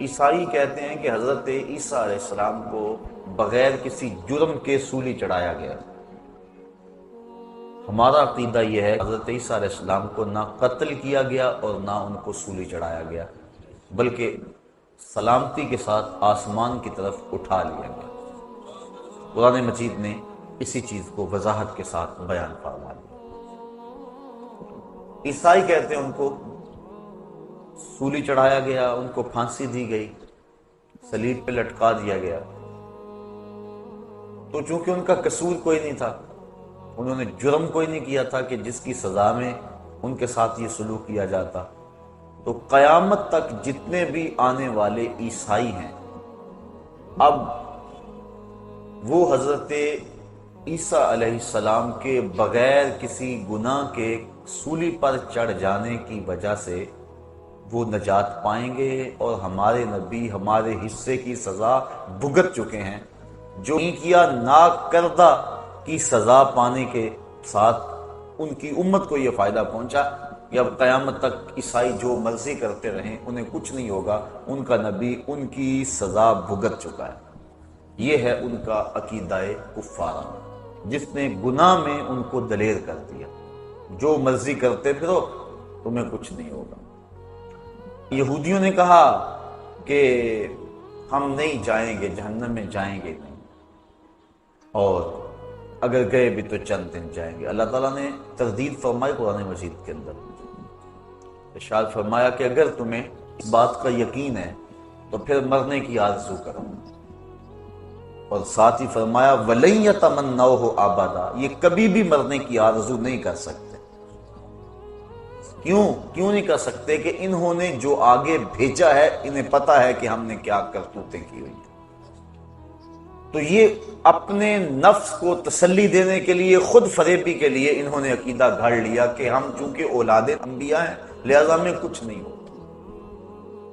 عیسائی کہتے ہیں کہ حضرت عیسیٰ علیہ السلام کو بغیر کسی جرم کے سولی چڑھایا گیا۔ ہمارا عقیدہ یہ ہے کہ حضرت عیسیٰ علیہ السلام کو نہ قتل کیا گیا اور نہ ان کو سولی چڑھایا گیا، بلکہ سلامتی کے ساتھ آسمان کی طرف اٹھا لیا گیا۔ قرآن مجید نے اسی چیز کو وضاحت کے ساتھ بیان فرما دیا۔ عیسائی کہتے ہیں ان کو سولی چڑھایا گیا، ان کو پھانسی دی گئی، صلیب پہ لٹکا دیا گیا۔ تو چونکہ ان کا قصور کوئی نہیں تھا، انہوں نے جرم کوئی نہیں کیا تھا کہ جس کی سزا میں ان کے ساتھ یہ سلوک کیا جاتا، تو قیامت تک جتنے بھی آنے والے عیسائی ہیں، اب وہ حضرت عیسیٰ علیہ السلام کے بغیر کسی گناہ کے سولی پر چڑھ جانے کی وجہ سے وہ نجات پائیں گے، اور ہمارے نبی ہمارے حصے کی سزا بھگت چکے ہیں۔ جو نہیں کیا ناکردہ کی سزا پانے کے ساتھ ان کی امت کو یہ فائدہ پہنچا کہ اب قیامت تک عیسائی جو مرضی کرتے رہیں انہیں کچھ نہیں ہوگا، ان کا نبی ان کی سزا بھگت چکا ہے۔ یہ ہے ان کا عقیدہ کفارہ، جس نے گناہ میں ان کو دلیر کر دیا، جو مرضی کرتے پھرو تمہیں کچھ نہیں ہوگا۔ یہودیوں نے کہا کہ ہم نہیں جائیں گے، جہنم میں جائیں گے نہیں، اور اگر گئے بھی تو چند دن جائیں گے۔ اللہ تعالیٰ نے تردید فرمائی قرآن مجید کے اندر، ارشاد فرمایا کہ اگر تمہیں اس بات کا یقین ہے تو پھر مرنے کی آرزو کرو، اور ساتھ ہی فرمایا وَلَن يَتَمَنَّوْهُ أَبَدًا، یہ کبھی بھی مرنے کی آرزو نہیں کر سکتے۔ کیوں نہیں کر سکتے؟ کہ انہوں نے جو آگے بھیجا ہے انہیں پتا ہے کہ ہم نے کیا کرتوتیں کی ہوئی ہیں۔ تو یہ اپنے نفس کو تسلی دینے کے لیے، خود فریبی کے لیے انہوں نے عقیدہ گھڑ لیا کہ ہم چونکہ اولاد انبیاء ہیں لہذا میں کچھ نہیں ہوتا،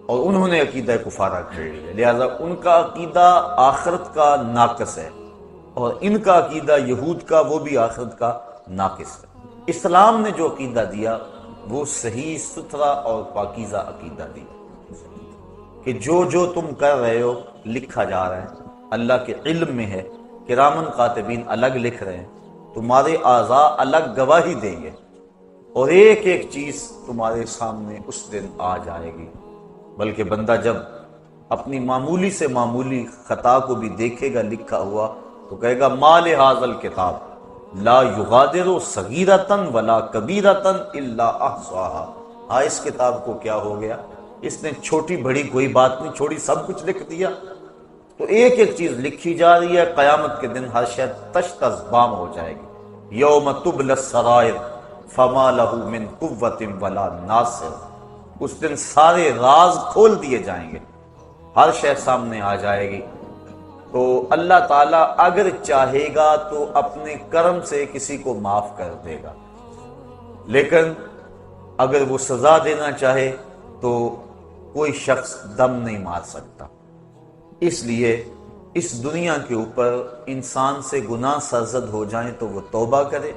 اور انہوں نے عقیدہ کفارہ گھڑ لیا، لہذا ان کا عقیدہ آخرت کا ناقص ہے، اور ان کا عقیدہ یہود کا وہ بھی آخرت کا ناقص ہے۔ اسلام نے جو عقیدہ دیا وہ صحیح ستھرا اور پاکیزہ عقیدہ دیا کہ جو تم کر رہے ہو لکھا جا رہا ہے، اللہ کے علم میں ہے، کرامن کاتبین الگ لکھ رہے ہیں، تمہارے اعضاء الگ گواہی دیں گے، اور ایک ایک چیز تمہارے سامنے اس دن آ جائے گی۔ بلکہ بندہ جب اپنی معمولی سے معمولی خطا کو بھی دیکھے گا لکھا ہوا تو کہے گا ما لہذا الکتاب لا یغادر صغیرۃ ولا کبیرۃ الا احصاها، اس کتاب کو کیا ہو گیا، اس نے چھوٹی بڑی کوئی بات نہیں چھوڑی، سب کچھ لکھ دیا۔ تو ایک ایک چیز لکھی جا رہی ہے، قیامت کے دن ہر شے تشت از بام ہو جائے گی۔ یوم تبلی السرائر فما لہ من قوۃ ولا ناصر، اس دن سارے راز کھول دیے جائیں گے، ہر شے سامنے آ جائے گی۔ تو اللہ تعالیٰ اگر چاہے گا تو اپنے کرم سے کسی کو معاف کر دے گا، لیکن اگر وہ سزا دینا چاہے تو کوئی شخص دم نہیں مار سکتا۔ اس لیے اس دنیا کے اوپر انسان سے گناہ سرزد ہو جائیں تو وہ توبہ کرے،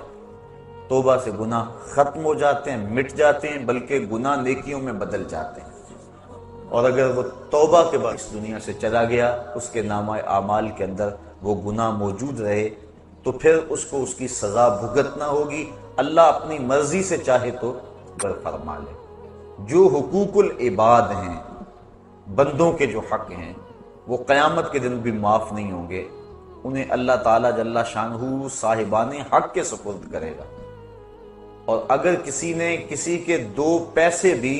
توبہ سے گناہ ختم ہو جاتے ہیں، مٹ جاتے ہیں، بلکہ گناہ نیکیوں میں بدل جاتے ہیں۔ اور اگر وہ توبہ کے بعد اس دنیا سے چلا گیا، اس کے نامہ اعمال کے اندر وہ گناہ موجود رہے، تو پھر اس کو اس کی سزا بھگتنا ہوگی۔ اللہ اپنی مرضی سے چاہے تو فرما لے۔ جو حقوق العباد ہیں، بندوں کے جو حق ہیں، وہ قیامت کے دن بھی معاف نہیں ہوں گے، انہیں اللہ تعالیٰ جل شانہ صاحبان حق کے سپرد کرے گا۔ اور اگر کسی نے کسی کے 2 پیسے بھی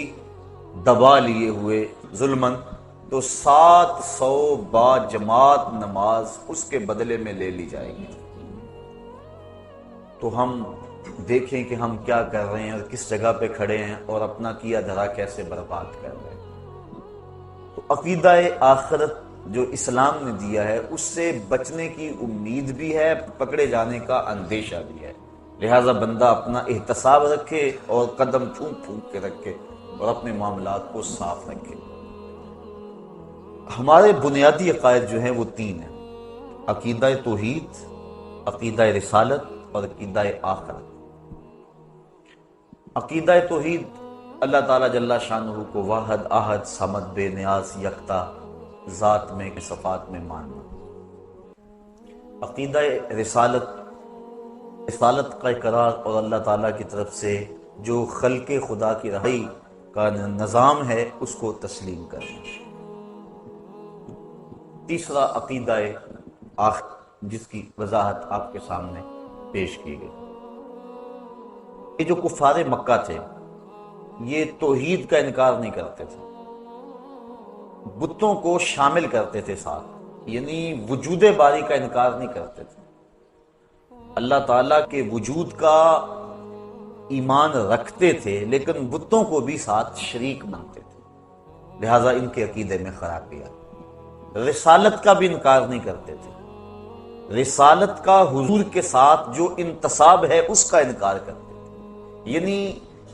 دبا لیے ہوئے ظلمن، تو 700 با جماعت نماز اس کے بدلے میں لے لی جائے گی۔ تو ہم دیکھیں کہ ہم کیا کر رہے ہیں اور کس جگہ پہ کھڑے ہیں، اور اپنا کیا دھرا کیسے برباد کر رہے ہیں۔ تو عقیدہ آخرت جو اسلام نے دیا ہے اس سے بچنے کی امید بھی ہے، پکڑے جانے کا اندیشہ بھی ہے، لہٰذا بندہ اپنا احتساب رکھے اور قدم پھونک پھونک کے رکھے اور اپنے معاملات کو صاف رکھے۔ ہمارے بنیادی عقائد جو ہیں وہ 3 ہیں: عقیدہ توحید، عقیدہ رسالت اور عقیدہ آخرت۔ عقیدہ توحید اللہ تعالیٰ جل شانہ کو واحد احد صمد بے نیاز یکتا ذات میں صفات میں ماننا. عقیدہ رسالت کا اقرار اور اللہ تعالیٰ کی طرف سے جو خلق خدا کی رہائی کا نظام ہے اس کو تسلیم کرنا. تیسرا عقیدہ آخر جس کی وضاحت آپ کے سامنے پیش کی گئی. یہ جو کفار مکہ تھے یہ توحید کا انکار نہیں کرتے تھے، بتوں کو شامل کرتے تھے ساتھ، یعنی وجود باری کا انکار نہیں کرتے تھے، اللہ تعالیٰ کے وجود کا ایمان رکھتے تھے لیکن بتوں کو بھی ساتھ شریک مانتے تھے، لہٰذا ان کے عقیدے میں خرابی آئی. رسالت کا بھی انکار نہیں کرتے تھے، رسالت کا حضور کے ساتھ جو انتصاب ہے اس کا انکار کرتے تھے، یعنی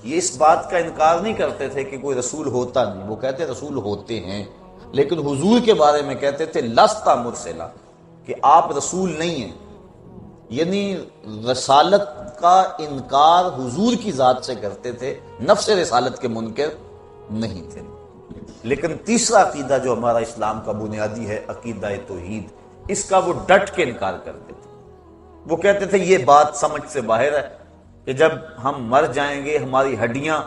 یہ اس بات کا انکار نہیں کرتے تھے کہ کوئی رسول ہوتا نہیں، وہ کہتے رسول ہوتے ہیں، لیکن حضور کے بارے میں کہتے تھے لستا مرسلا، کہ آپ رسول نہیں ہیں، یعنی رسالت کا انکار حضور کی ذات سے کرتے تھے، نفس رسالت کے منکر نہیں تھے. لیکن تیسرا عقیدہ جو ہمارا اسلام کا بنیادی ہے عقیدہ توحید، اس کا وہ ڈٹ کے انکار کرتے تھے. وہ کہتے تھے یہ بات سمجھ سے باہر ہے کہ جب ہم مر جائیں گے ہماری ہڈیاں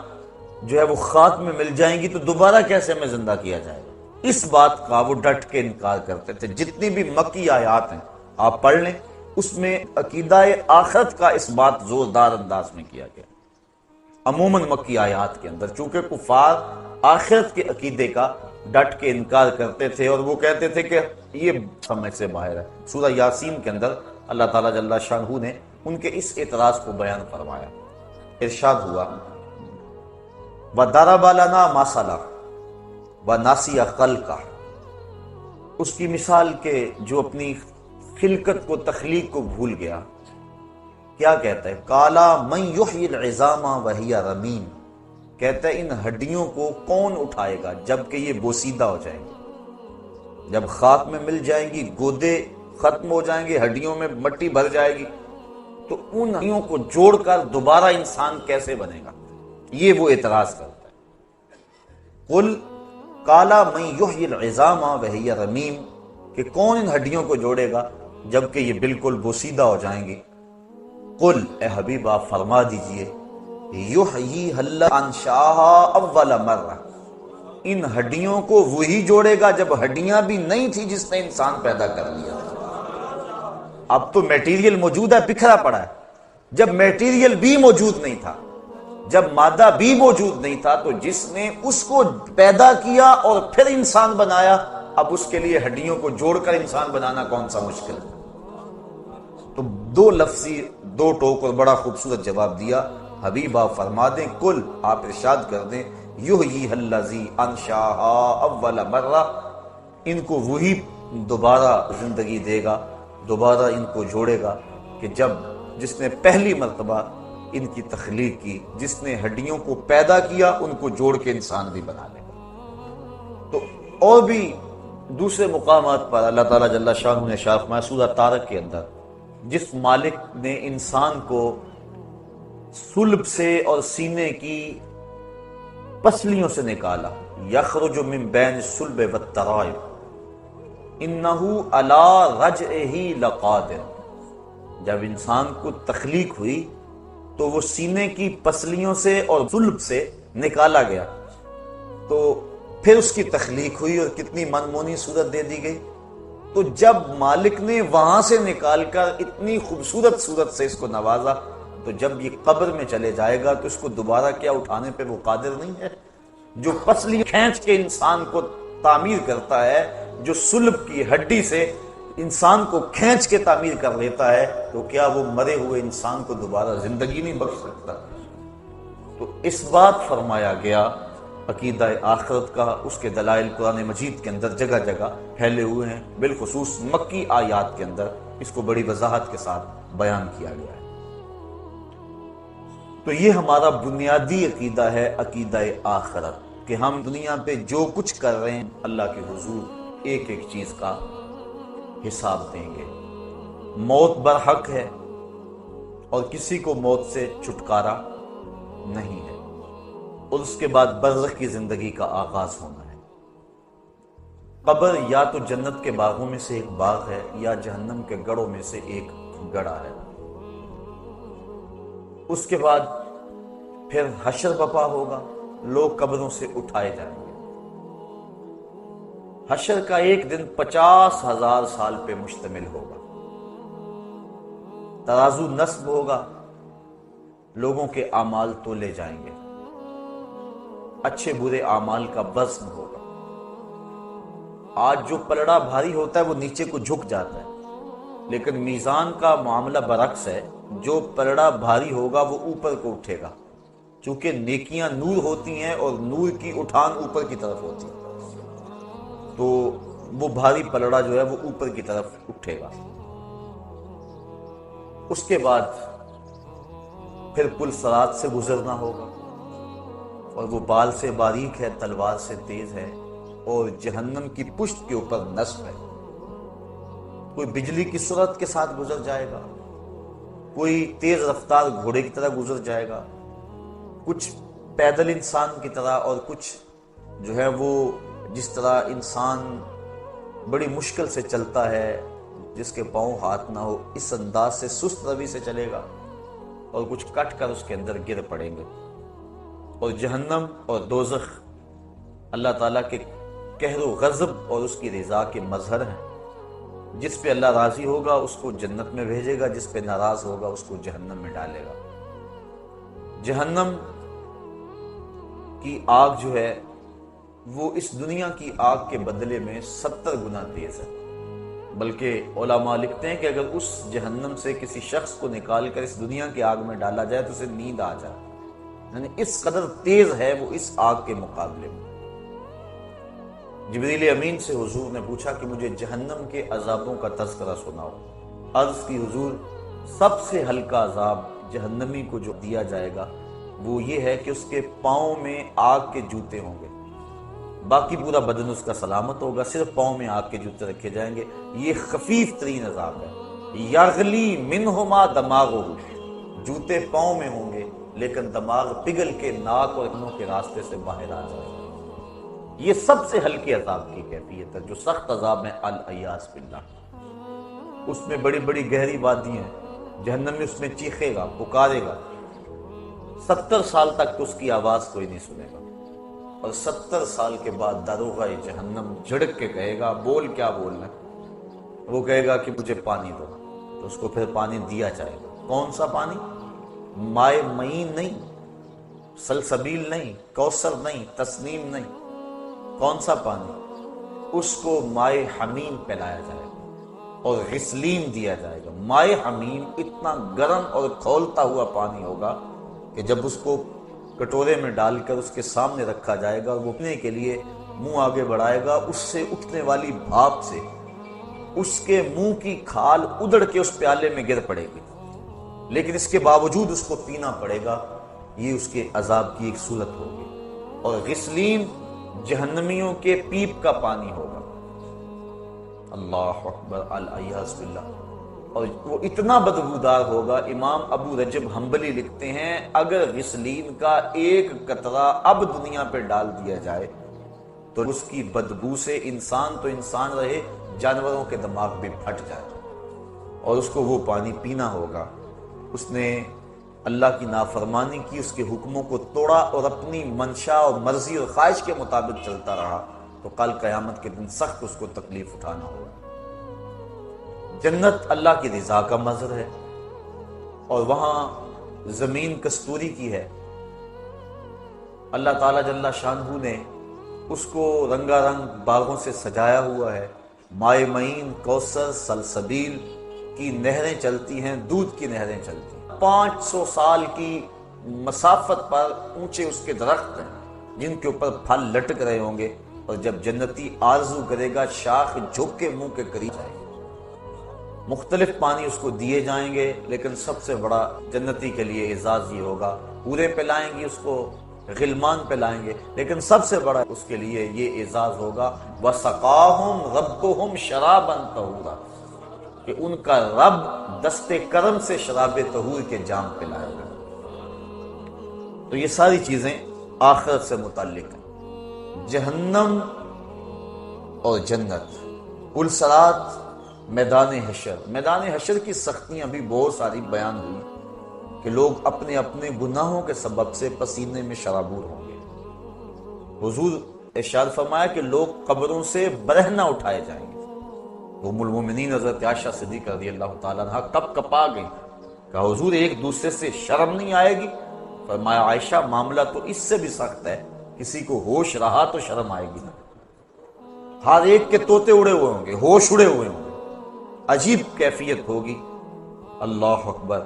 جو ہے وہ خاک میں مل جائیں گی تو دوبارہ کیسے ہمیں زندہ کیا جائے گا. اس بات کا وہ ڈٹ کے انکار کرتے تھے. جتنی بھی مکی آیات ہیں آپ پڑھ لیں اس میں عقیدہ آخرت کا اس بات زوردار انداز میں کیا گیا. عموماً مکی آیات کے اندر چونکہ کفار آخرت کے عقیدے کا ڈٹ کے انکار کرتے تھے اور وہ کہتے تھے کہ یہ سمجھ سے باہر ہے. سورہ یاسین کے اندر اللہ تعالیٰ جل شانہ نے ان کے اس اعتراض کو بیان فرمایا. ارشاد ہوا وَضَرَبَ لَنَا مَثَلًا وَنَسِیَ خَلْقَهُ، اس کی مثال کے جو اپنی خلقت کو تخلیق کو بھول گیا. کیا کہتا ہے؟ قَالَ مَنْ يُحْيِي الْعِظَامَ وَهِيَ رَمِيمٌ، کہتا ہے ان ہڈیوں کو کون اٹھائے گا جبکہ یہ بوسیدہ ہو جائیں گی، جب خاک میں مل جائیں گی، گودے ختم ہو جائیں گے، ہڈیوں میں مٹی بھر جائے گی، تو ان ہڈیوں کو جوڑ کر دوبارہ انسان کیسے بنے گا؟ یہ وہ اعتراض کرتا ہے. قل قَالَ مَنْ يُحْيِي الْعِظَامَ وَهِيَ رَمِيمٌ، کہ کون ان ہڈیوں کو جوڑے گا جبکہ یہ بالکل بوسیدہ ہو جائیں گی. قل، اے حبیب آپ فرما دیجئے، یحییھا الذی انشأھا اول مرہ، ان ہڈیوں کو وہی جوڑے گا جب ہڈیاں بھی نہیں تھی جس نے انسان پیدا کر لیا. اب تو میٹیریل موجود ہے، بکھرا پڑا ہے. جب میٹیریل بھی موجود نہیں تھا، جب مادہ بھی موجود نہیں تھا، تو جس نے اس کو پیدا کیا اور پھر انسان بنایا، اب اس کے لیے ہڈیوں کو جوڑ کر انسان بنانا کون سا مشکل ہے؟ تو دو لفظی دو ٹوک اور بڑا خوبصورت جواب دیا. حبیب آپ فرما دیں، کل آپ ارشاد کر دیں، یحییھا الذی انشأھا اول مرہ، ان کو وہی دوبارہ زندگی دے گا، دوبارہ ان کو جوڑے گا کہ جس نے پہلی مرتبہ ان کی تخلیق کی، جس نے ہڈیوں کو پیدا کیا ان کو جوڑ کے انسان بھی بنا لے گا. تو اور بھی دوسرے مقامات پر اللہ تعالیٰ جل شانہ نے ارشاد فرمایا سورہ طارق کے اندر، جس مالک نے انسان کو صلب سے اور سینے کی پسلیوں سے نکالا، یخرج من بین الصلب والترائب انہ علی رجعہ لقادر، جب انسان کو تخلیق ہوئی تو وہ سینے کی پسلیوں سے اور صلب سے نکالا گیا، تو پھر اس کی تخلیق ہوئی اور کتنی منمونی صورت دے دی گئی. تو جب مالک نے وہاں سے نکال کر اتنی خوبصورت صورت سے اس کو نوازا، تو جب یہ قبر میں چلے جائے گا تو اس کو دوبارہ کیا اٹھانے پہ وہ قادر نہیں ہے؟ جو پسلی کھینچ کے انسان کو تعمیر کرتا ہے، جو صلب کی ہڈی سے انسان کو کھینچ کے تعمیر کر لیتا ہے، تو کیا وہ مرے ہوئے انسان کو دوبارہ زندگی نہیں بخش سکتا؟ تو اس بات فرمایا گیا عقیدہ آخرت کا، اس کے دلائل قرآن مجید کے اندر جگہ جگہ پھیلے ہوئے ہیں، بالخصوص مکی آیات کے اندر اس کو بڑی وضاحت کے ساتھ بیان کیا گیا ہے. تو یہ ہمارا بنیادی عقیدہ ہے عقیدہ آخرت، کہ ہم دنیا پہ جو کچھ کر رہے ہیں اللہ کے حضور ایک ایک چیز کا حساب دیں گے. موت برحق ہے اور کسی کو موت سے چھٹکارا نہیں ہے. اور اس کے بعد برزخ کی زندگی کا آغاز ہونا ہے۔ قبر یا تو جنت کے باغوں میں سے ایک باغ ہے یا جہنم کے گڑھوں میں سے ایک گڑھا ہے۔ اس کے بعد پھر حشر بپا ہوگا، لوگ قبروں سے اٹھائے جائیں گے۔ حشر کا ایک دن 50,000 سال پہ مشتمل ہوگا۔ ترازو نصب ہوگا، لوگوں کے اعمال تولے جائیں گے، اچھے برے اعمال کا وزن ہوگا۔ آج جو پلڑا بھاری ہوتا ہے وہ نیچے کو جھک جاتا ہے، لیکن میزان کا معاملہ برعکس ہے، جو پلڑا بھاری ہوگا وہ اوپر کو اٹھے گا، چونکہ نیکیاں نور ہوتی ہیں اور نور کی اٹھان اوپر کی طرف ہوتی ہے، تو وہ بھاری پلڑا جو ہے وہ اوپر کی طرف اٹھے گا۔ اس کے بعد پھر پل صراط سے گزرنا ہوگا، اور وہ بال سے باریک ہے، تلوار سے تیز ہے، اور جہنم کی پشت کے اوپر نصب ہے۔ کوئی بجلی کی سرعت کے ساتھ گزر جائے گا، کوئی تیز رفتار گھوڑے کی طرح گزر جائے گا، کچھ پیدل انسان کی طرح، اور کچھ جو ہے وہ جس طرح انسان بڑی مشکل سے چلتا ہے، جس کے پاؤں ہاتھ نہ ہو، اس انداز سے سست روی سے چلے گا، اور کچھ کٹ کر اس کے اندر گر پڑیں گے۔ اور جہنم اور دوزخ اللہ تعالیٰ کے قہر و غضب اور اس کی رضا کے مظہر ہیں۔ جس پہ اللہ راضی ہوگا اس کو جنت میں بھیجے گا، جس پہ ناراض ہوگا اس کو جہنم میں ڈالے گا۔ جہنم کی آگ جو ہے وہ اس دنیا کی آگ کے بدلے میں 70 گنا تیز ہے، بلکہ علماء لکھتے ہیں کہ اگر اس جہنم سے کسی شخص کو نکال کر اس دنیا کی آگ میں ڈالا جائے تو اسے نیند آ جائے، یعنی اس قدر تیز ہے وہ اس آگ کے مقابلے میں۔ جبریل امین سے حضور نے پوچھا کہ مجھے جہنم کے عذابوں کا تذکرہ سناؤ۔ عرض کی حضور، سب سے ہلکا عذاب جہنمی کو جو دیا جائے گا وہ یہ ہے کہ اس کے پاؤں میں آگ کے جوتے ہوں گے، باقی پورا بدن اس کا سلامت ہوگا، صرف پاؤں میں آگ کے جوتے رکھے جائیں گے۔ یہ خفیف ترین عذاب ہے۔ یغلی منہما دماغہ، جوتے پاؤں میں ہوں گے لیکن دماغ پگھل کے ناک اور کانوں کے راستے سے باہر آ جائے گا۔ یہ سب سے ہلکے عذاب کی کیفیت ہے۔ جو سخت عذاب ہے العیاذ باللہ، اس میں بڑی بڑی گہری وادی ہیں، جہنمی اس میں چیخے گا، پکارے گا، 70 سال تک اس کی آواز کوئی نہیں سنے گا، اور 70 سال کے بعد داروغہ جہنم جھڑک کے کہے گا، بول کیا بولنا ہے؟ وہ کہے گا کہ مجھے پانی دو، تو اس کو پھر پانی دیا جائے گا۔ کون سا پانی؟ مائے معین نہیں، سلسبیل نہیں، کوثر نہیں، تسنیم نہیں۔ کون سا پانی؟ اس کو مائے حمیم پلایا جائے گا اور غسلین دیا جائے گا۔ مائے حمیم اتنا گرم اور کھولتا ہوا پانی ہوگا کہ جب اس کو کٹورے میں ڈال کر اس کے سامنے رکھا جائے گا، وہ پینے کے لیے منہ آگے بڑھائے گا، اس سے اٹھنے والی بھاپ سے اس کے منہ کی کھال ادڑ کے اس پیالے میں گر پڑے گی، لیکن اس کے باوجود اس کو پینا پڑے گا۔ یہ اس کے عذاب کی ایک صورت ہوگی۔ اور غسلین جہنمیوں کے پیپ کا پانی ہوگا۔ اللہ اکبر، العیاذ باللہ۔ اور وہ اتنا بدبودار ہوگا، امام ابو رجب حنبلی لکھتے ہیں اگر غسلین کا ایک قطرہ اب دنیا پہ ڈال دیا جائے تو اس کی بدبو سے انسان تو انسان رہے، جانوروں کے دماغ بھی پھٹ جائے، اور اس کو وہ پانی پینا ہوگا۔ اس نے اللہ کی نافرمانی کی، اس کے حکموں کو توڑا اور اپنی منشا اور مرضی اور خواہش کے مطابق چلتا رہا، تو کل قیامت کے دن سخت اس کو تکلیف اٹھانا ہوگا۔ جنت اللہ کی رضا کا مظہر ہے، اور وہاں زمین کستوری کی ہے۔ اللہ تعالیٰ جل شانہ نے اس کو رنگا رنگ باغوں سے سجایا ہوا ہے۔ مائے معین، کوثر، سلسبیل کی نہریں چلتی ہیں، دودھ کی نہریں چلتی ہیں۔ 500 سال کی مسافت پر اونچے اس کے درخت ہیں جن کے اوپر پھل لٹک رہے ہوں گے، اور جب جنتی آرزو کرے گا شاخ جھک کے منہ کے قریب جائے گا۔ مختلف پانی اس کو دیے جائیں گے، لیکن سب سے بڑا جنتی کے لیے اعزاز یہ ہوگا، پورے پلائیں گی اس کو، غلمان پلائیں گے، لیکن سب سے بڑا اس کے لیے یہ اعزاز ہوگا وَسَقَاهُمْ رَبُّهُمْ شَرَابًا طَهُورًا، کہ ان کا رب دستے کرم سے شراب طہور کے جام پلائے گا۔ تو یہ ساری چیزیں آخرت سے متعلق ہیں، جہنم اور جنت، پلسرات، میدان حشر۔ میدان حشر کی سختیاں بھی بہت ساری بیان ہوئی کہ لوگ اپنے اپنے گناہوں کے سبب سے پسینے میں شرابور ہوں گے۔ حضور ارشاد فرمایا کہ لوگ قبروں سے برہنہ اٹھائے جائیں گے۔ ام المومنین حضرت عائشہ صدیقہ رضی اللہ تعالیٰ عنہ کب کپا گئی، کہا حضور ایک دوسرے سے شرم نہیں آئے گی؟ فرمایا عائشہ معاملہ تو اس سے بھی سخت ہے، کسی کو ہوش رہا تو شرم آئے گی نا، ہر ایک کے طوطے اڑے ہوئے ہوں گے، ہوش اڑے ہوئے ہوں گے، عجیب کیفیت ہوگی۔ اللہ اکبر،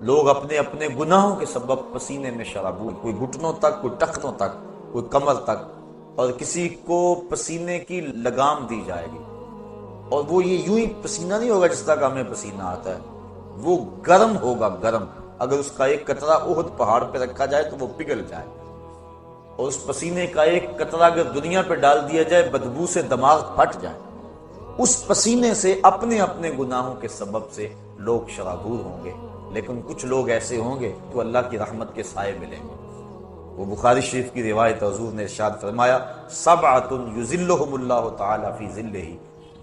لوگ اپنے اپنے گناہوں کے سبب پسینے میں شرابور، کوئی گھٹنوں تک، کوئی ٹخنوں تک، کوئی کمر تک، اور کسی کو پسینے کی لگام دی جائے گی، اور وہ یہ یوں ہی پسینہ نہیں ہوگا جس طرح کا ہمیں پسینہ آتا ہے، وہ گرم ہوگا، گرم۔ اگر اس کا ایک قطرہ احد پہاڑ پہ رکھا جائے تو وہ پگھل جائے، اور اس پسینے کا ایک قطرہ اگر دنیا پہ ڈال دیا جائے بدبو سے دماغ پھٹ جائے۔ اس پسینے سے اپنے اپنے گناہوں کے سبب سے لوگ شرابور ہوں گے، لیکن کچھ لوگ ایسے ہوں گے تو اللہ کی رحمت کے سائے ملیں گے۔ وہ بخاری شریف کی روایت، حضور نے ارشاد فرمایا سبعۃ یظلھم اللہ تعالی فی ظلہ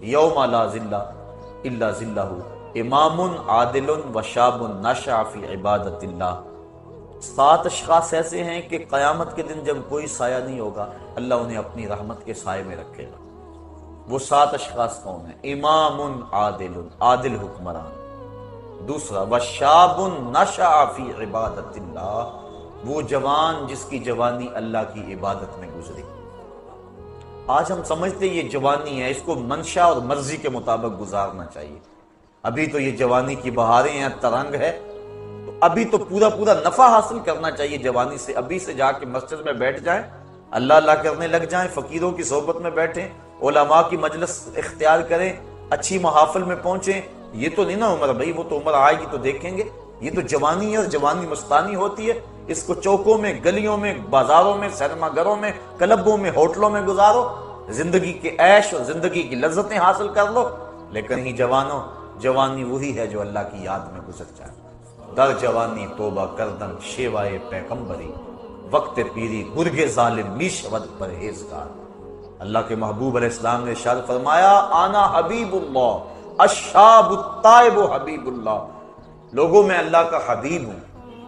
یوم لا ظل الا ظلہ، امام عادل وشاب نشأ فی عبادت اللہ۔ 7 اشخاص ایسے ہیں کہ قیامت کے دن جب کوئی سایہ نہیں ہوگا، اللہ انہیں اپنی رحمت کے سائے میں رکھے گا۔ وہ 7 اشخاص کون ہیں؟ امام عادل، عادل حکمران۔ دوسرا وشاب نشأ فی عبادت اللہ، وہ جوان جس کی جوانی اللہ کی عبادت میں گزری۔ آج ہم سمجھتے یہ جوانی ہے، اس کو منشا اور مرضی کے مطابق گزارنا چاہیے۔ ابھی تو یہ جوانی کی بہاریں ہیں، ترنگ ہے، تو ابھی تو پورا نفع حاصل کرنا چاہیے جوانی سے۔ ابھی سے جا کے مسجد میں بیٹھ جائیں، اللہ اللہ کرنے لگ جائیں، فقیروں کی صحبت میں بیٹھیں، علماء کی مجلس اختیار کریں، اچھی محافل میں پہنچیں۔ یہ تو نہیں نا عمر بھائی، وہ تو عمر آئے گی تو دیکھیں گے۔ یہ تو جوانی ہے، اور جوانی مستانی ہوتی ہے، اس کو چوکوں میں، گلیوں میں، بازاروں میں، سینما گھروں میں، کلبوں میں، ہوٹلوں میں گزارو، زندگی کے عیش اور زندگی کی لذتیں حاصل کر لو۔ لیکن ہی جوانوں، جوانی وہی ہے جو اللہ کی یاد میں گزر جائے۔ در جوانی توبہ کردن شیوائے پیغمبری، وقت پیری گرگ ظالم می شود پرہیزگار۔ اللہ کے محبوب علیہ السلام نے ارشاد فرمایا انا حبیب اللہ الشاب التائب حبیب اللہ، لوگوں میں اللہ کا حبیب ہوں،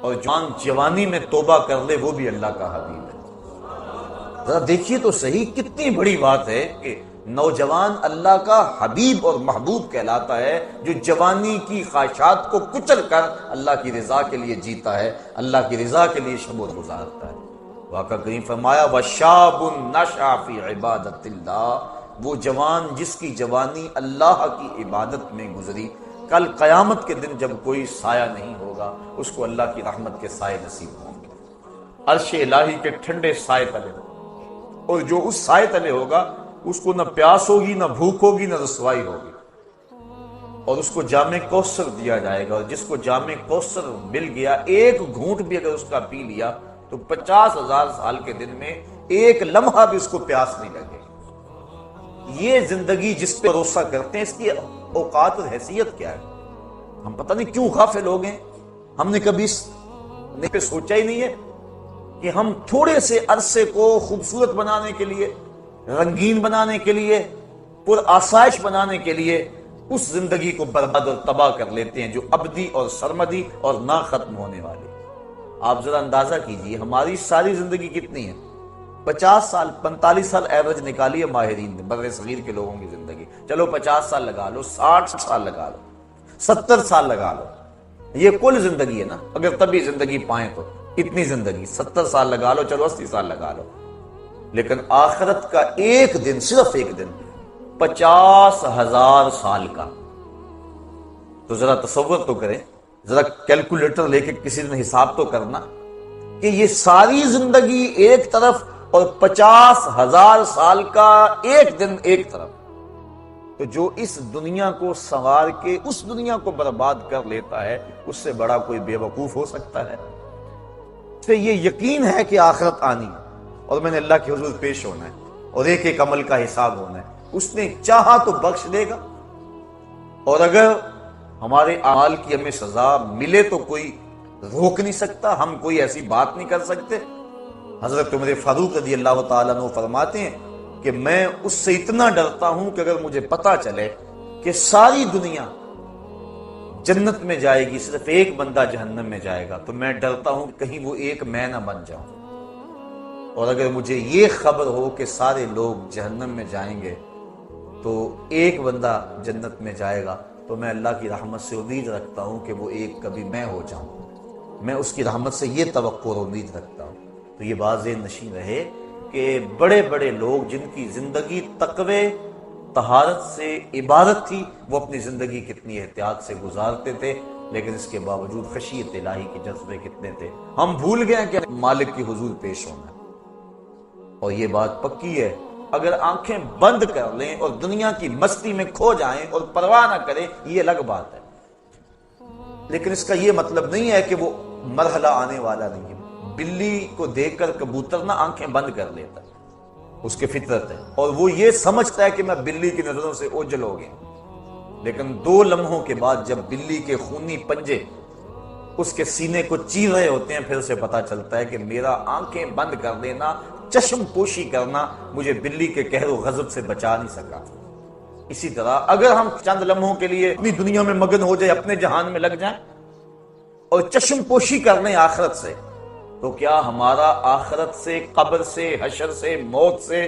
اور جوان جوانی میں توبہ کر لے وہ بھی اللہ کا حبیب ہے۔ ذرا دیکھیے تو صحیح، کتنی بڑی بات ہے کہ نوجوان اللہ کا حبیب اور محبوب کہلاتا ہے، جو جوانی کی خواہشات کو کچل کر اللہ کی رضا کے لیے جیتا ہے، اللہ کی رضا کے لیے شب و روز گزارتا ہے۔ آقا کریم فرمایا وشاب نشأ فی عبادت اللہ، وہ جوان جس کی جوانی اللہ کی عبادت میں گزری، کل قیامت کے دن جب کوئی سایہ نہیں ہوگا، اس کو اللہ کی رحمت کے سائے نصیب ہوں گے، عرش الہی کے ٹھنڈے سائے تلے، اور جو اس سائے تلے ہوگا اس کو نہ پیاس ہوگی، نہ بھوک ہوگی، نہ رسوائی ہوگی، اور اس کو جام کوثر دیا جائے گا، اور جس کو جام کوثر مل گیا، ایک گھونٹ بھی اگر اس کا پی لیا تو 50,000 سال کے دن میں ایک لمحہ بھی اس کو پیاس نہیں لگے گی۔ یہ زندگی جس پہ بھروسہ کرتے ہیں، اس کی اوقات اور حیثیت کیا ہے؟ ہم پتہ نہیں کیوں غافل ہو گئے، ہم نے کبھی اس پہ سوچا ہی نہیں ہے کہ ہم تھوڑے سے عرصے کو خوبصورت بنانے کے لیے، رنگین بنانے کے لیے، پر آسائش بنانے کے لیے اس زندگی کو برباد اور تباہ کر لیتے ہیں جو ابدی اور سرمدی اور نہ ختم ہونے والی۔ آپ ذرا اندازہ کیجئے ہماری ساری زندگی کتنی ہے؟ 50 سال، 45 سال ایوریج نکالیے ماہرین نے، بر صغیر کے لوگوں کی زندگی، چلو 50 سال لگا لو، 60 سال لگا لو، 70 سال لگا لو، یہ کل زندگی ہے نا، اگر تبھی زندگی پائیں تو اتنی زندگی 70 سال لگا لو، چلو 80 سال لگا لو، لیکن آخرت کا ایک دن، صرف ایک دن 50,000 سال کا۔ تو ذرا تصور تو کریں، ذرا کیلکولیٹر لے کے کسی دن حساب تو کرنا کہ یہ ساری زندگی ایک طرف اور 50,000 سال کا ایک دن ایک طرف، تو جو اس دنیا کو سنوار کے اس دنیا کو برباد کر لیتا ہے، اس سے بڑا کوئی بے وقوف ہو سکتا ہے؟ اس سے یہ یقین ہے کہ آخرت آنی ہے، اور میں نے اللہ کے حضور پیش ہونا ہے، اور ایک ایک عمل کا حساب ہونا ہے۔ اس نے چاہا تو بخش دے گا، اور اگر ہمارے اعمال کی ہمیں سزا ملے تو کوئی روک نہیں سکتا، ہم کوئی ایسی بات نہیں کر سکتے۔ حضرت عمر فاروق رضی اللہ تعالیٰ عنہ فرماتے ہیں کہ میں اس سے اتنا ڈرتا ہوں کہ اگر مجھے پتا چلے کہ ساری دنیا جنت میں جائے گی، صرف ایک بندہ جہنم میں جائے گا، تو میں ڈرتا ہوں کہ کہیں وہ ایک میں نہ بن جاؤں۔ اور اگر مجھے یہ خبر ہو کہ سارے لوگ جہنم میں جائیں گے تو ایک بندہ جنت میں جائے گا، تو میں اللہ کی رحمت سے امید رکھتا ہوں کہ وہ ایک کبھی میں ہو جاؤں۔ میں اس کی رحمت سے یہ توقع اور امید رکھتا ہوں۔ تو یہ بات ذہن نشین رہے کہ بڑے بڑے لوگ جن کی زندگی تقوی طہارت سے عبادت تھی، وہ اپنی زندگی کتنی احتیاط سے گزارتے تھے، لیکن اس کے باوجود خشیت الہی کے جذبے کتنے تھے۔ ہم بھول گئے کہ مالک کی حضور پیش ہونا ہے۔ اور یہ بات پکی ہے، اگر آنکھیں بند کر لیں اور دنیا کی مستی میں کھو جائیں اور پرواہ نہ کریں، یہ الگ بات ہے، لیکن اس کا یہ مطلب نہیں ہے کہ وہ مرحلہ آنے والا نہیں ہے۔ بلی کو دیکھ کر کبوتر نہ آنکھیں بند کر لیتا ہے، اس کی فطرت ہے، اور وہ یہ سمجھتا ہے کہ میں بلی کی نظروں سے اوجھل ہو گیا، لیکن 2 لمحوں کے بعد جب بلی کے خونی پنجے اس کے سینے کو چیر رہے ہوتے ہیں، پھر اسے پتا چلتا ہے کہ میرا آنکھیں بند کر دینا، چشم پوشی کرنا مجھے بلی کے قہر و غضب سے بچا نہیں سکا۔ اسی طرح اگر ہم چند لمحوں کے لیے اپنی دنیا میں مگن ہو جائے، اپنے جہان میں لگ جائیں اور چشم پوشی کر لیں آخرت سے، تو کیا ہمارا آخرت سے، قبر سے، حشر سے، موت سے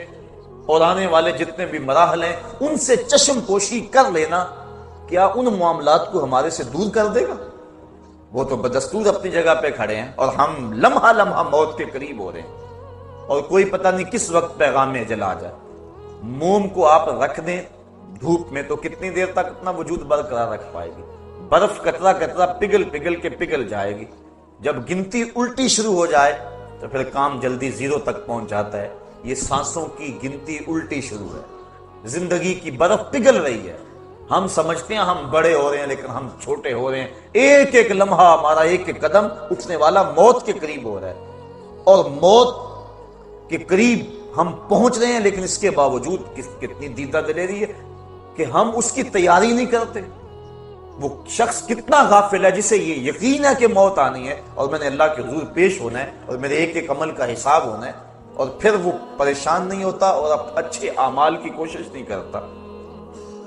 اور آنے والے جتنے بھی مراحل ہیں ان سے چشم پوشی کر لینا کیا ان معاملات کو ہمارے سے دور کر دے گا؟ وہ تو بدستور اپنی جگہ پہ کھڑے ہیں اور ہم لمحہ لمحہ موت کے قریب ہو رہے ہیں، اور کوئی پتہ نہیں کس وقت پیغام میں اجل آ جائے۔ موم کو آپ رکھ دیں دھوپ میں تو کتنی دیر تک اپنا وجود برقرار رکھ پائے گی؟ برف قطرہ قطرہ پگھل پگھل کے پگھل جائے گی۔ جب گنتی الٹی شروع ہو جائے تو پھر کام جلدی 0 تک پہنچ جاتا ہے۔ یہ سانسوں کی گنتی الٹی شروع ہے، زندگی کی برف پگھل رہی ہے۔ ہم سمجھتے ہیں ہم بڑے ہو رہے ہیں، لیکن ہم چھوٹے ہو رہے ہیں۔ ایک ایک لمحہ ہمارا ایک ایک قدم اٹھنے والا موت کے قریب ہو رہا ہے، اور موت کے قریب ہم پہنچ رہے ہیں، لیکن اس کے باوجود کتنی دیدہ دلیری ہے کہ ہم اس کی تیاری نہیں کرتے۔ وہ شخص کتنا غافل ہے جسے یہ یقین ہے کہ موت آنی ہے اور میں نے اللہ کے حضور پیش ہونا ہے اور میرے ایک ایک عمل کا حساب ہونا ہے، اور پھر وہ پریشان نہیں ہوتا اور اچھے اعمال کی کوشش نہیں کرتا۔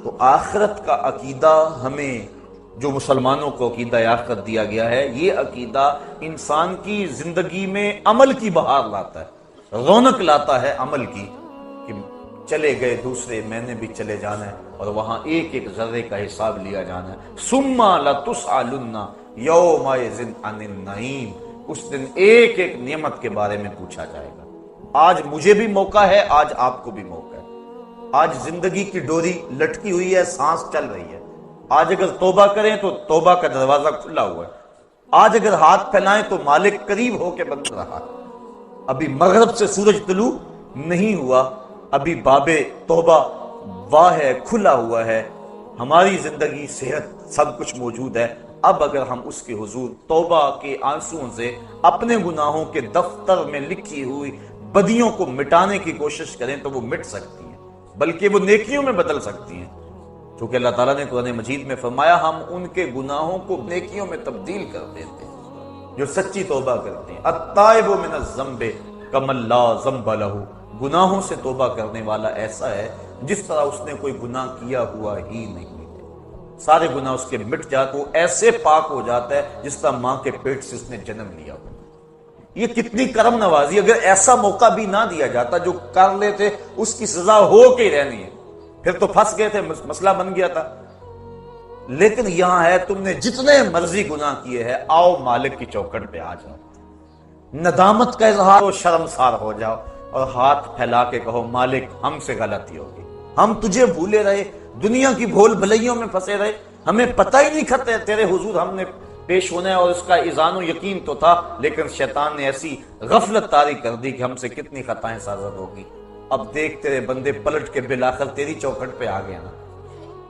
تو آخرت کا عقیدہ ہمیں، جو مسلمانوں کو عقیدہ آخرت دیا گیا ہے، یہ عقیدہ انسان کی زندگی میں عمل کی بہار لاتا ہے، رونق لاتا ہے عمل کی، کہ چلے گئے دوسرے، میں نے بھی چلے جانا ہے اور وہاں ایک ایک ذرے کا حساب لیا جانا ہے۔ ثم لتسألن یومئذ عن النعیم، اس دن ایک ایک نعمت کے بارے میں پوچھا جائے گا۔ آج مجھے بھی موقع ہے، آج آپ کو بھی موقع ہے۔ آج زندگی کی ڈوری لٹکی ہوئی ہے، سانس چل رہی ہے۔ آج اگر توبہ کریں تو توبہ کا دروازہ کھلا ہوا ہے۔ آج اگر ہاتھ پھیلائیں تو مالک قریب ہو کے بند رہا۔ ابھی مغرب سے سورج طلوع نہیں ہوا، ابھی باب توبہ واہ ہے، کھلا ہوا ہے، ہماری زندگی، صحت، سب کچھ موجود ہے۔ اب اگر ہم اس کے حضور توبہ کے آنسوؤں سے اپنے گناہوں کے دفتر میں لکھی ہوئی بدیوں کو مٹانے کی کوشش کریں تو وہ مٹ سکتی ہیں، بلکہ وہ نیکیوں میں بدل سکتی ہیں، چونکہ اللہ تعالیٰ نے قرآن مجید میں فرمایا ہم ان کے گناہوں کو نیکیوں میں تبدیل کر دیتے ہیں جو سچی توبہ کرتے ہیں۔ التائب من الذنب کمن لا ذنب لہ، گناہوں سے توبہ کرنے والا ایسا ہے جس طرح اس نے کوئی گناہ کیا ہوا ہی نہیں ہے، سارے گناہ اس کے مٹ جاتے، وہ ایسے پاک ہو جاتا ہے جس طرح ماں کے پیٹ سے اس نے جنم لیا ہو۔ یہ کتنی کرم نوازی، اگر ایسا موقع بھی نہ دیا جاتا، جو کر لیتے اس کی سزا ہو کے ہی رہنی ہے، پھر تو پھنس گئے تھے، مسئلہ بن گیا تھا۔ لیکن یہاں ہے تم نے جتنے مرضی گناہ کیے ہیں، آؤ مالک کی چوکھٹ پہ آ جاؤ، ندامت کا اظہار و شرمسار ہو جاؤ اور ہاتھ پھیلا کے کہو مالک ہم سے غلطی ہوگی، ہم تجھے بھولے رہے، دنیا کی بھول بھلائیوں میں پھنسے رہے، ہمیں پتہ ہی نہیں کھتے تیرے حضور ہم نے پیش ہونا ہے، اور اس کا اذعان و یقین تو تھا، لیکن شیطان نے ایسی غفلت طاری کر دی کہ ہم سے کتنی خطائیں سازد ہوگی۔ اب دیکھ تیرے بندے پلٹ کے بالآخر تیری چوکھٹ پہ آ گئے نا،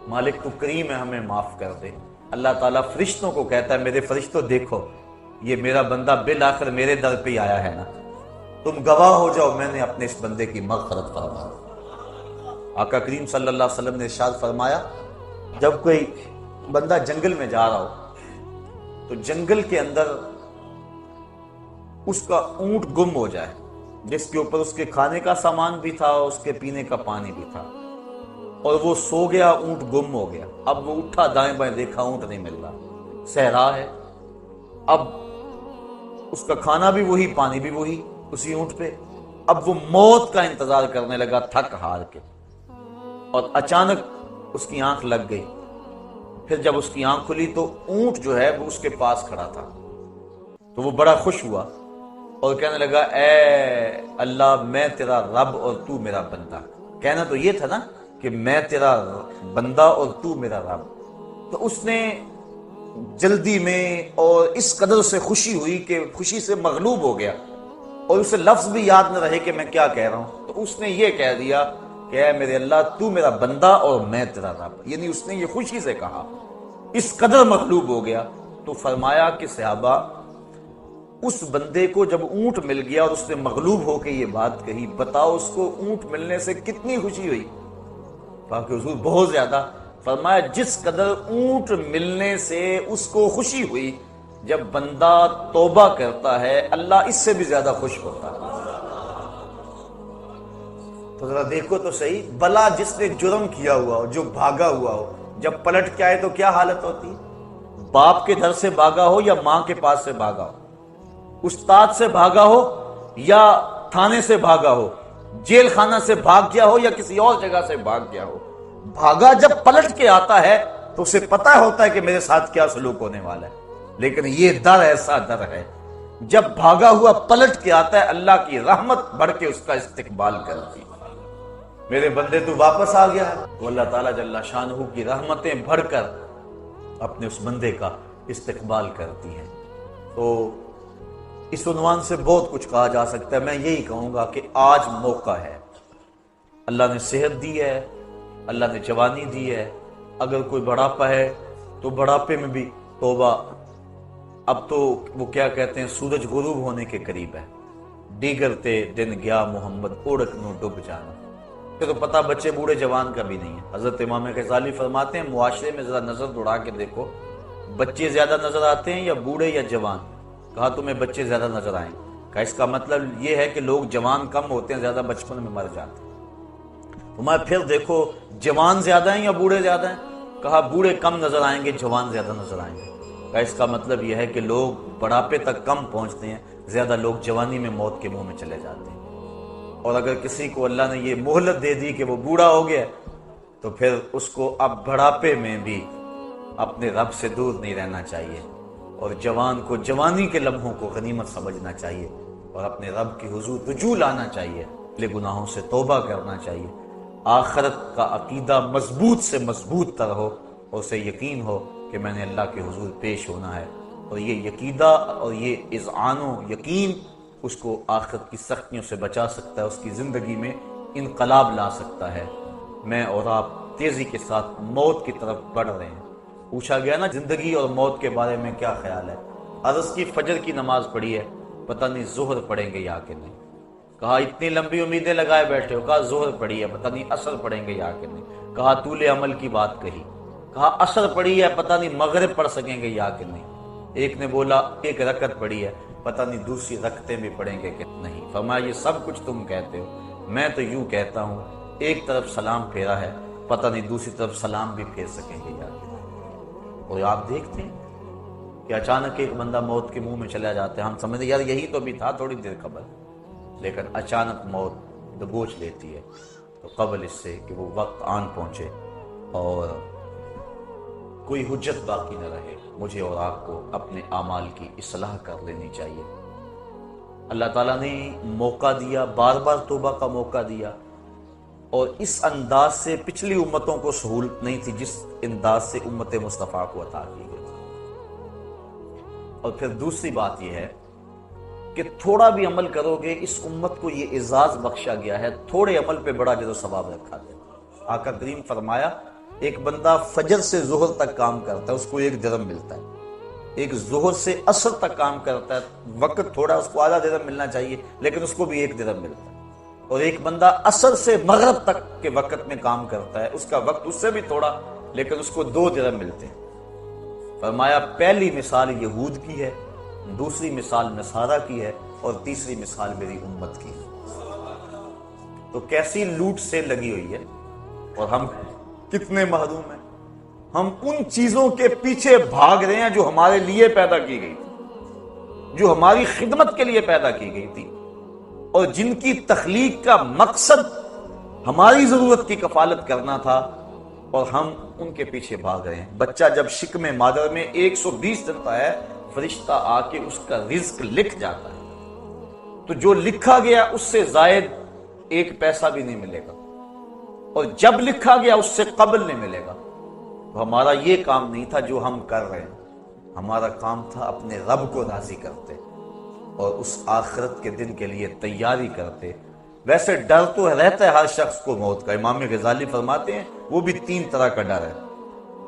مالک تو کریم ہے، ہمیں معاف کر دے۔ اللہ تعالیٰ فرشتوں کو کہتا ہے میرے فرشتوں دیکھو یہ میرا بندہ بالآخر میرے در پہ ہی آیا ہے نا، تم گواہ ہو جاؤ میں نے اپنے اس بندے کی مغفرت فرما۔ آقا کریم صلی اللہ علیہ وسلم نے ارشاد فرمایا جب کوئی بندہ جنگل میں جا رہا ہو تو جنگل کے اندر اس کا اونٹ گم ہو جائے جس کے اوپر اس کے کھانے کا سامان بھی تھا اور اس کے پینے کا پانی بھی تھا، اور وہ سو گیا، اونٹ گم ہو گیا۔ اب وہ اٹھا، دائیں بائیں دیکھا، اونٹ نہیں مل رہا، صحرا ہے۔ اب اس کا کھانا بھی وہی، پانی بھی وہی اسی اونٹ پہ۔ اب وہ موت کا انتظار کرنے لگا تھک ہار کے، اور اچانک اس کی آنکھ لگ گئی۔ پھر جب اس کی آنکھ کھلی تو اونٹ جو ہے وہ اس کے پاس کھڑا تھا، تو وہ بڑا خوش ہوا اور کہنے لگا اے اللہ، میں تیرا رب اور تو میرا بندہ۔ کہنا تو یہ تھا نا کہ میں تیرا بندہ اور تو میرا رب۔ تو اس نے جلدی میں اور اس قدر سے خوشی ہوئی کہ خوشی سے مغلوب ہو گیا، اور اسے لفظ بھی یاد نہ رہے کہ میں کیا کہہ رہا ہوں۔ تو اس نے یہ کہہ دیا کہ اے میرے اللہ، تو میرا بندہ اور میں تیرا رب، یعنی اس نے یہ خوشی سے کہا، اس قدر مغلوب ہو گیا۔ تو فرمایا کہ صحابہ، اس بندے کو جب اونٹ مل گیا اور اس نے مغلوب ہو کے یہ بات کہی، بتاؤ اس کو اونٹ ملنے سے کتنی خوشی ہوئی؟ کہا کہ حضور بہت زیادہ۔ فرمایا جس قدر اونٹ ملنے سے اس کو خوشی ہوئی، جب بندہ توبہ کرتا ہے اللہ اس سے بھی زیادہ خوش ہوتا ہے۔ تو ذرا دیکھو تو صحیح، بلا جس نے جرم کیا ہوا ہو، جو بھاگا ہوا ہو، جب پلٹ کے آئے تو کیا حالت ہوتی؟ باپ کے گھر سے بھاگا ہو یا ماں کے پاس سے بھاگا ہو، استاد سے بھاگا ہو یا تھانے سے بھاگا ہو، جیل خانہ سے بھاگ گیا ہو یا کسی اور جگہ سے بھاگ گیا ہو، بھاگا جب پلٹ کے آتا ہے تو اسے پتہ ہوتا ہے کہ میرے ساتھ کیا سلوک ہونے والا ہے، لیکن یہ ڈر ایسا ڈر ہے، جب بھاگا ہوا پلٹ کے آتا ہے اللہ کی رحمت بڑھ کے اس کا استقبال کرتی ہے۔ میرے بندے تو واپس آ گیا ہے، تو اللہ تعالیٰ جل شانہ کی رحمتیں بڑھ کر اپنے اس بندے کا استقبال کرتی ہیں۔ تو اس عنوان سے بہت کچھ کہا جا سکتا ہے، میں یہی کہوں گا کہ آج موقع ہے، اللہ نے صحت دی ہے، اللہ نے جوانی دی ہے، اگر کوئی بڑھاپا ہے تو بڑھاپے میں بھی توبہ۔ اب تو وہ کیا کہتے ہیں، سورج غروب ہونے کے قریب ہے، دیگر تے دن گیا محمد اوڑک نو ڈب جانا۔ تو پتہ بچے بوڑھے جوان کا بھی نہیں ہے۔ حضرت امام غزالی فرماتے ہیں معاشرے میں ذرا نظر دوڑا کے دیکھو، بچے زیادہ نظر آتے ہیں یا بوڑھے یا جوان؟ کہا تمہیں بچے زیادہ نظر آئیں۔ کہا اس کا مطلب یہ ہے کہ لوگ جوان کم ہوتے ہیں، زیادہ بچپن میں مر جاتے ہیں۔ تمہیں پھر دیکھو جوان زیادہ ہیں یا بوڑھے زیادہ ہیں؟ کہا بوڑھے کم نظر آئیں گے، جوان زیادہ نظر آئیں گے۔ کہا اس کا مطلب یہ ہے کہ لوگ بڑھاپے تک کم پہنچتے ہیں، زیادہ لوگ جوانی میں موت کے منہ میں چلے جاتے ہیں۔ اور اگر کسی کو اللہ نے یہ مہلت دے دی کہ وہ بوڑھا ہو گیا تو پھر اس کو اب بڑھاپے میں بھی اپنے رب سے دور نہیں رہنا چاہیے، اور جوان کو جوانی کے لمحوں کو غنیمت سمجھنا چاہیے، اور اپنے رب کی حضور رجوع لانا چاہیے، اپنے گناہوں سے توبہ کرنا چاہیے، آخرت کا عقیدہ مضبوط سے مضبوط تر ہو، اور اسے یقین ہو کہ میں نے اللہ کے حضور پیش ہونا ہے، اور یہ عقیدہ اور یہ اذعان و یقین اس کو آخرت کی سختیوں سے بچا سکتا ہے، اس کی زندگی میں انقلاب لا سکتا ہے۔ میں اور آپ تیزی کے ساتھ موت کی طرف بڑھ رہے ہیں۔ پوچھا گیا نا زندگی اور موت کے بارے میں کیا خیال ہے؟ عرض کی فجر کی نماز پڑھی ہے، پتہ نہیں ظہر پڑھیں گے یا کہ نہیں۔ کہا اتنی لمبی امیدیں لگائے بیٹھے ہو، کہا ظہر پڑھی ہے، پتہ نہیں عصر پڑھیں گے یا کہ نہیں۔ کہا طول عمل کی بات کہی، کہا عصر پڑھی ہے، پتہ نہیں مغرب پڑھ سکیں گے یا کہ نہیں۔ ایک نے بولا ایک رکعت پڑھی ہے، پتہ نہیں دوسری رکعتیں بھی پڑھیں گے کہ نہیں۔ فرمایا یہ سب کچھ تم کہتے ہو، میں تو یوں کہتا ہوں ایک طرف سلام پھیرا ہے، پتہ نہیں دوسری طرف سلام بھی پھیر سکیں گے یا کہ نہیں۔ اور آپ دیکھتے ہیں کہ اچانک ایک بندہ موت کے منہ میں چلا جاتا ہے، ہم سمجھتے ہیں یار یہی تو بھی تھا تھوڑی دیر قبل، لیکن اچانک موت دبوچ لیتی ہے۔ تو قبل اس سے کہ وہ وقت آن پہنچے اور کوئی حجت باقی نہ رہے، مجھے اور آپ کو اپنے اعمال کی اصلاح کر لینی چاہیے۔ اللہ تعالیٰ نے موقع دیا، بار بار توبہ کا موقع دیا، اور اس انداز سے پچھلی امتوں کو سہولت نہیں تھی جس انداز سے امت مصطفیٰ کو عطا کی گئی۔ اور پھر دوسری بات یہ ہے کہ تھوڑا بھی عمل کرو گے، اس امت کو یہ اعزاز بخشا گیا ہے، تھوڑے عمل پہ بڑا اجر و ثواب رکھا گیا۔ آقا کریم فرمایا ایک بندہ فجر سے ظہر تک کام کرتا ہے، اس کو ایک درہم ملتا ہے۔ ایک ظہر سے عصر تک کام کرتا ہے، وقت تھوڑا، اس کو آدھا درہم ملنا چاہیے، لیکن اس کو بھی ایک درہم ملتا ہے۔ اور ایک بندہ عصر سے مغرب تک کے وقت میں کام کرتا ہے، اس کا وقت اس سے بھی تھوڑا، لیکن اس کو 2 درہم ملتے ہیں۔ فرمایا پہلی مثال یہود کی ہے، دوسری مثال نصارہ کی ہے، اور تیسری مثال میری امت کی ہے۔ تو کیسی لوٹ سے لگی ہوئی ہے، اور ہم کتنے محروم ہیں۔ ہم ان چیزوں کے پیچھے بھاگ رہے ہیں جو ہمارے لیے پیدا کی گئی تھی، جو ہماری خدمت کے لیے پیدا کی گئی تھی، اور جن کی تخلیق کا مقصد ہماری ضرورت کی کفالت کرنا تھا، اور ہم ان کے پیچھے بھاگ رہے ہیں۔ بچہ جب شکم مادر میں 120 دن کا ہے، فرشتہ آ کے اس کا رزق لکھ جاتا ہے، تو جو لکھا گیا اس سے زائد 1 پیسہ بھی نہیں ملے گا، اور جب لکھا گیا اس سے قبل نہیں ملے گا۔ تو ہمارا یہ کام نہیں تھا جو ہم کر رہے ہیں، ہمارا کام تھا اپنے رب کو راضی کرتے اور اس آخرت کے دن کے لیے تیاری کرتے۔ ویسے ڈر تو رہتا ہے ہر شخص کو موت کا، امام غزالی فرماتے ہیں وہ بھی 3 طرح کا ڈر ہے۔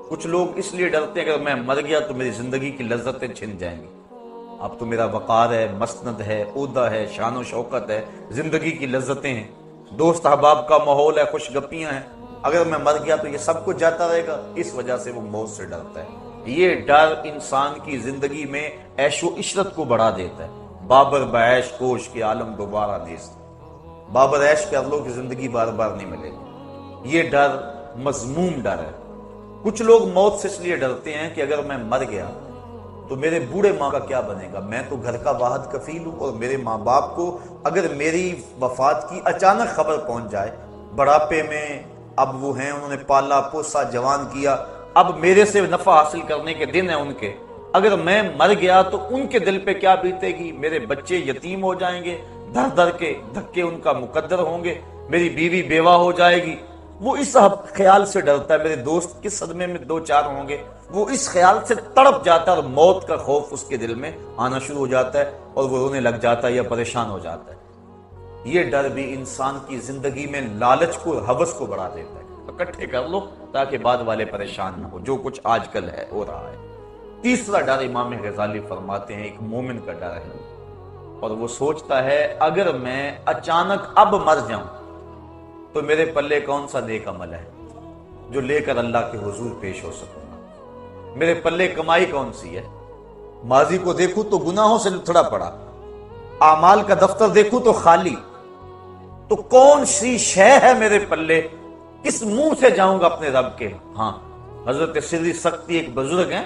کچھ لوگ اس لیے ڈرتے ہیں کہ اگر میں مر گیا تو میری زندگی کی لذتیں چھن جائیں گی، اب تو میرا وقار ہے، مسند ہے، عہدہ ہے، شان و شوکت ہے، زندگی کی لذتیں ہیں، دوست احباب کا ماحول ہے، خوش گپیاں ہیں، اگر میں مر گیا تو یہ سب کچھ جاتا رہے گا، اس وجہ سے وہ موت سے ڈرتا ہے۔ یہ ڈر انسان کی زندگی میں عیش و عشرت کو بڑھا دیتا ہے۔ بابر بعیش کوش کے عالم دوبارہ نیست، بابر عیش کر لو کہ زندگی بار بار نہیں ملے گی۔ یہ ڈر مذموم ڈر ہے۔ کچھ لوگ موت سے اس لیے ڈرتے ہیں کہ اگر میں مر گیا تو میرے بوڑھے ماں کا کیا بنے گا، میں تو گھر کا واحد کفیل ہوں، اور میرے ماں باپ کو اگر میری وفات کی اچانک خبر پہنچ جائے، بڑھاپے میں اب وہ ہیں، انہوں نے پالا پوسا جوان کیا، اب میرے سے نفع حاصل کرنے کے دن ہیں ان کے، اگر میں مر گیا تو ان کے دل پہ کیا بیتے گی، میرے بچے یتیم ہو جائیں گے، در در کے دھکے ان کا مقدر ہوں گے، میری بیوی بیوہ ہو جائے گی۔ وہ اس خیال سے ڈرتا ہے میرے دوست کس صدمے میں 2-4 ہوں گے، وہ اس خیال سے تڑپ جاتا ہے، اور موت کا خوف اس کے دل میں آنا شروع ہو جاتا ہے، اور وہ رونے لگ جاتا ہے یا پریشان ہو جاتا ہے۔ یہ ڈر بھی انسان کی زندگی میں لالچ کو، ہوس کو بڑھا دیتا ہے۔ اکٹھے کر لو تاکہ بعد والے پریشان نہ ہو، جو کچھ آج کل ہے ہو رہا ہے۔ تیسرا ڈر امام غزالی فرماتے ہیں ایک مومن کا ڈر ہے، اور وہ سوچتا ہے اگر میں اچانک اب مر جاؤں تو میرے پلے کون سا نیک عمل ہے جو لے کر اللہ کے حضور پیش ہو سکوں گا، میرے پلے کمائی کون سی ہے۔ ماضی کو دیکھوں تو گناہوں سے لتھڑا پڑا، اعمال کا دفتر دیکھوں تو خالی، تو کون سی شے ہے میرے پلے، کس منہ سے جاؤں گا اپنے رب کے۔ ہاں، حضرت سری سختی ایک بزرگ ہیں،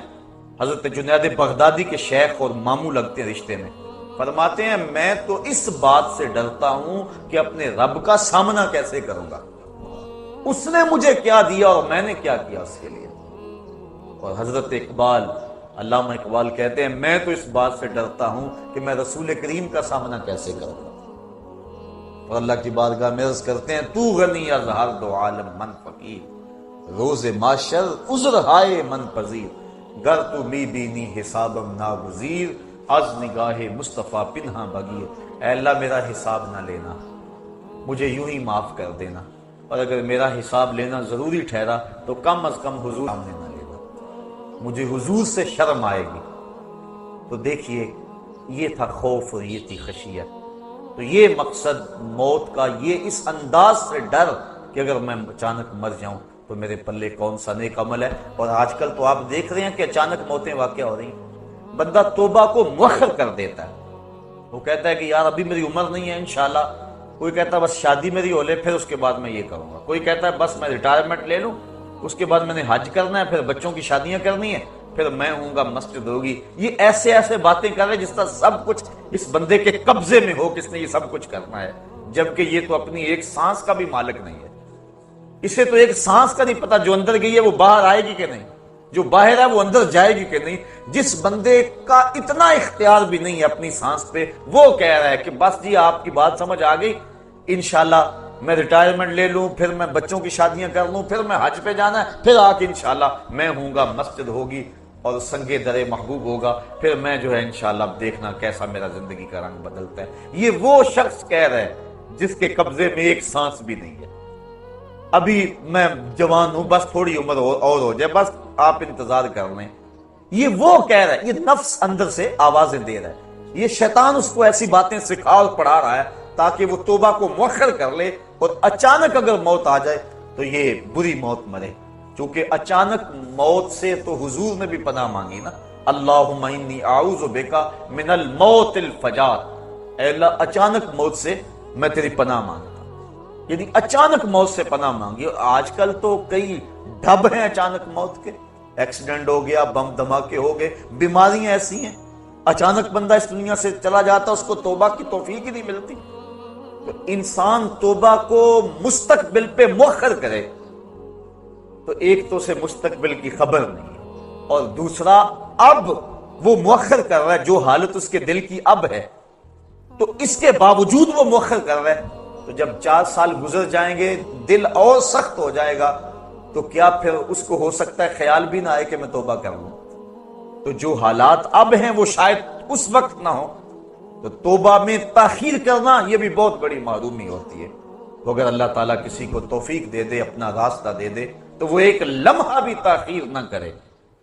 حضرت جنید بغدادی کے شیخ اور ماموں لگتے ہیں رشتے میں، فرماتے ہیں میں تو اس بات سے ڈرتا ہوں کہ اپنے رب کا سامنا کیسے کروں گا، اس نے مجھے کیا دیا اور میں نے کیا کیا اس کے لیے۔ اور حضرت اقبال، علامہ اقبال کہتے ہیں میں تو اس بات سے ڈرتا ہوں کہ میں رسول کریم کا سامنا کیسے کروں گا۔ اور اللہ کی بارگاہ میں عرض کرتے ہیں تو غنی از ہر دو عالم من فقیر، روز معاشر عذر ہائے من پذیر، گر تو می بینی حسابم ناگزیر، از نگاہ مصطفیٰ پنہا بگیر۔ اے اللہ میرا حساب نہ لینا، مجھے یوں ہی معاف کر دینا، اور اگر میرا حساب لینا ضروری ٹھہرا تو کم از کم حضور سامنے نہ لینا، مجھے حضور سے شرم آئے گی۔ تو دیکھیے یہ تھا خوف اور یہ تھی خشیت۔ تو یہ مقصد موت کا، یہ اس انداز سے ڈر کہ اگر میں اچانک مر جاؤں تو میرے پلے کون سا نیک عمل ہے۔ اور آج کل تو آپ دیکھ رہے ہیں کہ اچانک موتیں واقع ہو رہی ہیں، بندہ توبہ کو مؤخر کر دیتا ہے، وہ کہتا ہے کہ یار ابھی میری عمر نہیں ہے انشاءاللہ، کوئی کہتا ہے بس شادی میری ہو لے پھر اس کے بعد میں یہ کروں گا، کوئی کہتا ہے بس میں ریٹائرمنٹ لے لوں اس کے بعد میں نے حج کرنا ہے، پھر بچوں کی شادیاں کرنی ہے، پھر میں ہوں گا مسجد ہوگی۔ یہ ایسے باتیں کر رہے جس طرح سب کچھ اس بندے کے قبضے میں ہو، کس نے یہ سب کچھ کرنا ہے، جبکہ یہ تو اپنی ایک سانس کا بھی مالک نہیں ہے، اسے تو ایک سانس کا نہیں پتا جو اندر گئی ہے وہ باہر آئے گی کہ نہیں، جو باہر ہے وہ اندر جائے گی کہ نہیں۔ جس بندے کا اتنا اختیار بھی نہیں ہے اپنی سانس پہ، وہ کہہ رہا ہے کہ بس جی آپ کی بات سمجھ آ گئی، انشاءاللہ میں ریٹائرمنٹ لے لوں، پھر میں بچوں کی شادیاں کر لوں، پھر میں حج پہ جانا ہے، پھر آ کے انشاءاللہ میں ہوں گا، مسجد ہوگی اور سنگے درے محبوب ہوگا، پھر میں جو ہے انشاءاللہ دیکھنا کیسا میرا زندگی کا رنگ بدلتا ہے۔ یہ وہ شخص کہہ رہا ہے جس کے قبضے میں ایک سانس بھی نہیں ہے، ابھی میں جوان ہوں، بس تھوڑی عمر اور ہو جائے، بس آپ انتظار کر لیں۔ یہ وہ کہہ رہا ہے، یہ نفس اندر سے آوازیں دے رہا ہے، یہ شیطان اس کو ایسی باتیں سکھا اور پڑھا رہا ہے تاکہ وہ توبہ کو مؤخر کر لے، اور اچانک اگر موت آ جائے تو یہ بری موت مرے۔ چونکہ اچانک موت سے تو حضور نے بھی پناہ مانگی نا، اللہم انی اعوذ بک من الموت الفجاء، اے اللہ اچانک موت سے میں تیری پناہ مانگتا ہوں۔ یعنی اچانک موت سے پناہ مانگی. آج کل تو کئی ڈھب ہیں اچانک موت کے، ایکسیڈنٹ ہو گیا، بم دھماکے ہو گئے، بیماریاں ایسی ہیں، اچانک بندہ اس دنیا سے چلا جاتا، اس کو توبہ کی توفیق ہی نہیں ملتی. تو انسان توبہ کو مستقبل پہ مؤخر کرے تو ایک تو اسے مستقبل کی خبر نہیں ہے، اور دوسرا اب وہ مؤخر کر رہا ہے جو حالت اس کے دل کی اب ہے، تو اس کے باوجود وہ مؤخر کر رہا ہے. تو جب 4 سال گزر جائیں گے دل اور سخت ہو جائے گا، تو کیا پھر اس کو ہو سکتا ہے خیال بھی نہ آئے کہ میں توبہ کر لوں. تو جو حالات اب ہیں وہ شاید اس وقت نہ ہو. تو توبہ میں تاخیر کرنا یہ بھی بہت بڑی معرومی ہوتی ہے. تو اگر اللہ تعالیٰ کسی کو توفیق دے دے، اپنا راستہ دے دے، تو وہ ایک لمحہ بھی تاخیر نہ کرے،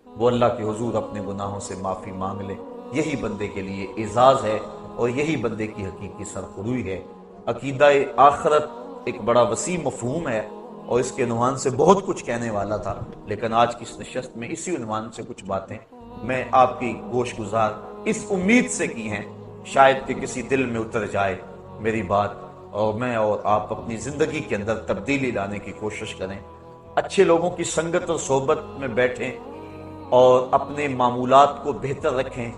وہ اللہ کے حضور اپنے گناہوں سے معافی مانگ لے. یہی بندے کے لیے اعزاز ہے، اور یہی بندے کی حقیقی سرخروئی ہے. عقیدہ آخرت ایک بڑا وسیع مفہوم ہے، اور اس کے عنوان سے بہت کچھ کہنے والا تھا، لیکن آج کی اس نشست میں اسی عنوان سے کچھ باتیں میں آپ کی گوش گزار اس امید سے کی ہیں شاید کہ کسی دل میں اتر جائے میری بات، اور میں اور آپ اپنی زندگی کے اندر تبدیلی لانے کی کوشش کریں. اچھے لوگوں کی سنگت اور صحبت میں بیٹھیں اور اپنے معمولات کو بہتر رکھیں.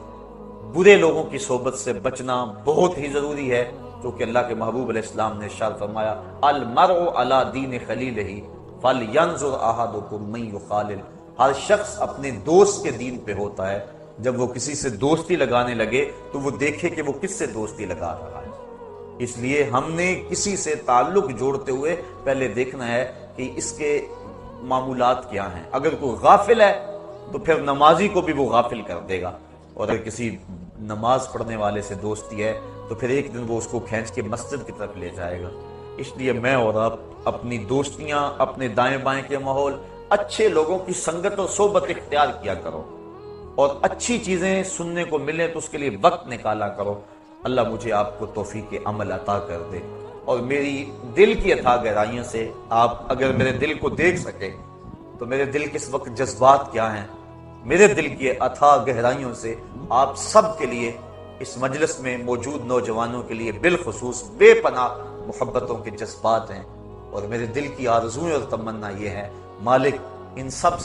برے لوگوں کی صحبت سے بچنا بہت ہی ضروری ہے، کیونکہ اللہ کے محبوب علیہ السلام نے ارشاد فرمایا المرء علی دین خلیلہ فلینظر احدکم من یخالل. ہر شخص اپنے دوست کے دین پہ ہوتا ہے. جب وہ کسی سے دوستی لگانے لگے تو وہ دیکھے کہ وہ کس سے دوستی لگا رہا ہے. اس لیے ہم نے کسی سے تعلق جوڑتے ہوئے پہلے دیکھنا ہے کہ اس کے معمولات کیا ہیں. اگر کوئی غافل ہے تو پھر نمازی کو بھی وہ غافل کر دے گا، اور اگر کسی نماز پڑھنے والے سے دوستی ہے تو پھر ایک دن وہ اس کو کھینچ کے مسجد کی طرف لے جائے گا. اس لیے میں اور آپ اپنی دوستیاں، اپنے دائیں بائیں کے ماحول، اچھے لوگوں کی سنگت اور صحبت اختیار کیا کرو، اور اچھی چیزیں سننے کو ملیں تو اس کے لیے وقت نکالا کرو. اللہ مجھے آپ کو توفیق عمل عطا کر دے، اور میری دل کی اتھاہ گہرائیوں سے آپ اگر میرے دل کو دیکھ سکے تو میرے دل کے اس وقت جذبات کیا ہیں. میرے دل کی اتھاہ گہرائیوں سے آپ سب کے لیے، اس مجلس میں موجود نوجوانوں کے لیے بالخصوص بے پناہ محبتوں کے جذبات ہیں، اور میرے دل کی آرزویں اور تمنا یہ ہے مالک ان سب